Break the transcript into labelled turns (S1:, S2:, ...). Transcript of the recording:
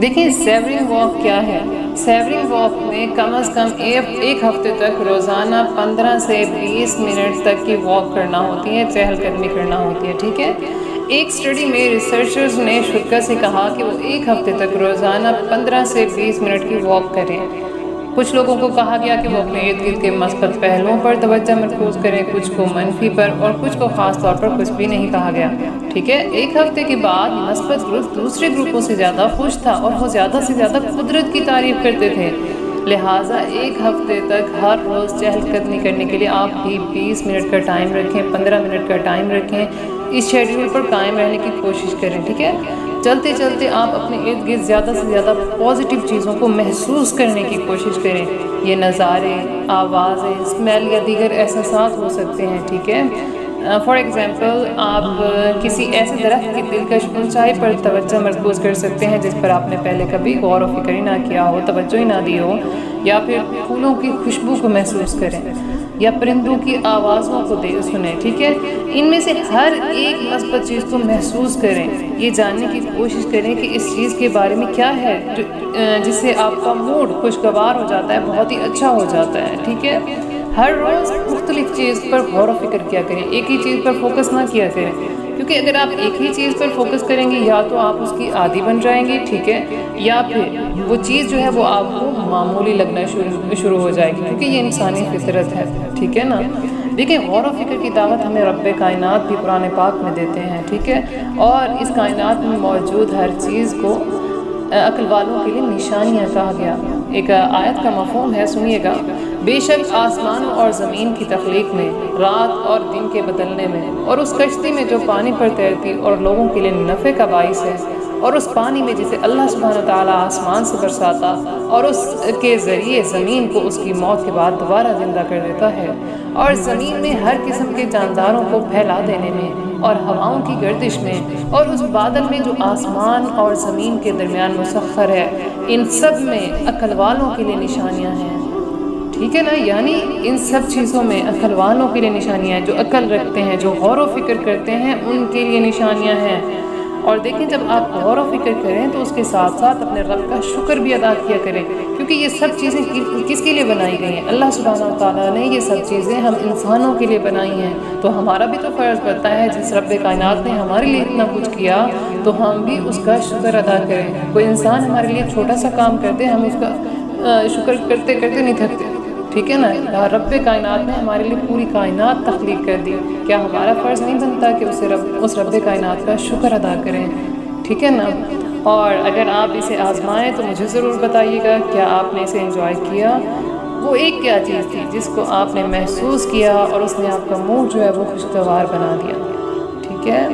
S1: دیکھیں savouring walk کیا ہے؟ سیورنگ واک میں کم از کم ایک ہفتے تک روزانہ 15 سے 20 منٹ تک کی واک کرنا ہوتی ہے، چہل قدمی کرنا ہوتی ہے، ٹھیک ہے؟ ایک سٹڈی میں ریسرچرز نے شدت سے کہا کہ وہ ایک ہفتے تک روزانہ 15 سے 20 منٹ کی واک کریں۔ کچھ لوگوں کو کہا گیا کہ وہ اپنے ارد گرد کے مثبت پہلوؤں پر توجہ مرکوز کریں، کچھ کو منفی پر، اور کچھ کو خاص طور پر کچھ بھی نہیں کہا گیا، ٹھیک ہے؟ ایک ہفتے کے بعد مثبت گروپ دوسرے گروپوں سے زیادہ خوش تھا اور وہ زیادہ سے زیادہ قدرت کی تعریف کرتے تھے۔ لہٰذا ایک ہفتے تک ہر روز چہل قدمی کرنے کے لیے آپ بھی 20 منٹ کا ٹائم رکھیں، 15 منٹ کا ٹائم رکھیں، اس شیڈیول پر قائم رہنے کی کوشش کریں، ٹھیک ہے؟ چلتے چلتے آپ اپنے ارد گرد زیادہ سے زیادہ پازیٹیو چیزوں کو محسوس کرنے کی کوشش کریں۔ یہ نظارے، آوازیں، اسمیل یا دیگر احساسات ہو سکتے ہیں، ٹھیک ہے؟ فار ایگزامپل آپ کسی ایسے درخت کی دلکش اونچائی پر توجہ مرکوز کر سکتے ہیں جس پر آپ نے پہلے کبھی غور و فکر ہی نہ کیا ہو، توجہ ہی نہ دی ہو، یا پھر پھولوں کی خوشبو کو محسوس کریں یا پرندوں کی آوازوں کو سنیں، ٹھیک ہے؟ ان میں سے ہر ایک مثبت چیز کو محسوس کریں، یہ جاننے کی کوشش کریں کہ اس چیز کے بارے میں کیا ہے جس سے آپ کا موڈ خوشگوار ہو جاتا ہے، بہت ہی اچھا ہو جاتا ہے، ٹھیک ہے؟ ہر روز مختلف چیز پر غور و فکر کیا کریں، ایک ہی چیز پر فوکس نہ کیا کریں، کیونکہ اگر آپ ایک ہی چیز پر فوکس کریں گے یا تو آپ اس کی عادی بن جائیں گے، ٹھیک ہے؟ یا پھر وہ چیز جو ہے وہ آپ کو معمولی لگنا شروع ہو جائے گی، کیونکہ یہ انسانی فطرت ہے، ٹھیک ہے نا؟ دیکھیں غور و فکر کی دعوت ہمیں رب کائنات بھی قرآن پاک میں دیتے ہیں، ٹھیک ہے؟ اور اس کائنات میں موجود ہر چیز کو عقل والوں کے لیے نشانیاں کہا گیا۔ ایک آیت کا مفہوم ہے، سنیے گا: بے شک آسمانوں اور زمین کی تخلیق میں، رات اور دن کے بدلنے میں، اور اس کشتی میں جو پانی پر تیرتی اور لوگوں کے لیے نفع کا باعث ہے، اور اس پانی میں جسے اللہ سبحانہ وتعالیٰ آسمان سے برساتا اور اس کے ذریعے زمین کو اس کی موت کے بعد دوبارہ زندہ کر دیتا ہے، اور زمین میں ہر قسم کے جانداروں کو پھیلا دینے میں، اور ہواؤں کی گردش میں، اور اس بادل میں جو آسمان اور زمین کے درمیان مسخر ہے، ان سب میں عقل والوں کے لیے نشانیاں ہیں، ٹھیک ہے نا؟ یعنی ان سب چیزوں میں عقل والوں کے لیے نشانیاں ہیں، جو عقل رکھتے ہیں، جو غور و فکر کرتے ہیں، ان کے لیے نشانیاں ہیں۔ اور دیکھیں جب آپ غور و فکر کریں تو اس کے ساتھ ساتھ اپنے رب کا شکر بھی ادا کیا کریں، کیونکہ یہ سب چیزیں کس کے لیے بنائی گئی ہیں؟ اللہ سبحانہ وتعالیٰ نے یہ سب چیزیں ہم انسانوں کے لیے بنائی ہیں، تو ہمارا بھی تو فرض بنتا ہے جس رب کائنات نے ہمارے لیے اتنا کچھ کیا تو ہم بھی اس کا شکر ادا کریں۔ کوئی انسان ہمارے لیے چھوٹا سا کام کرتے ہم اس کا شکر کرتے کرتے نہیں تھکتے، ٹھیک ہے نا؟ رب کائنات نے ہمارے لیے پوری کائنات تخلیق کر دی، کیا ہمارا فرض نہیں بنتا کہ اس رب کائنات کا شکر ادا کریں، ٹھیک ہے نا؟ اور اگر آپ اسے آزمائیں تو مجھے ضرور بتائیے گا کیا آپ نے اسے انجوائے کیا، وہ ایک کیا چیز تھی جس کو آپ نے محسوس کیا اور اس نے آپ کا موڈ جو ہے وہ خوشگوار بنا دیا، ٹھیک ہے؟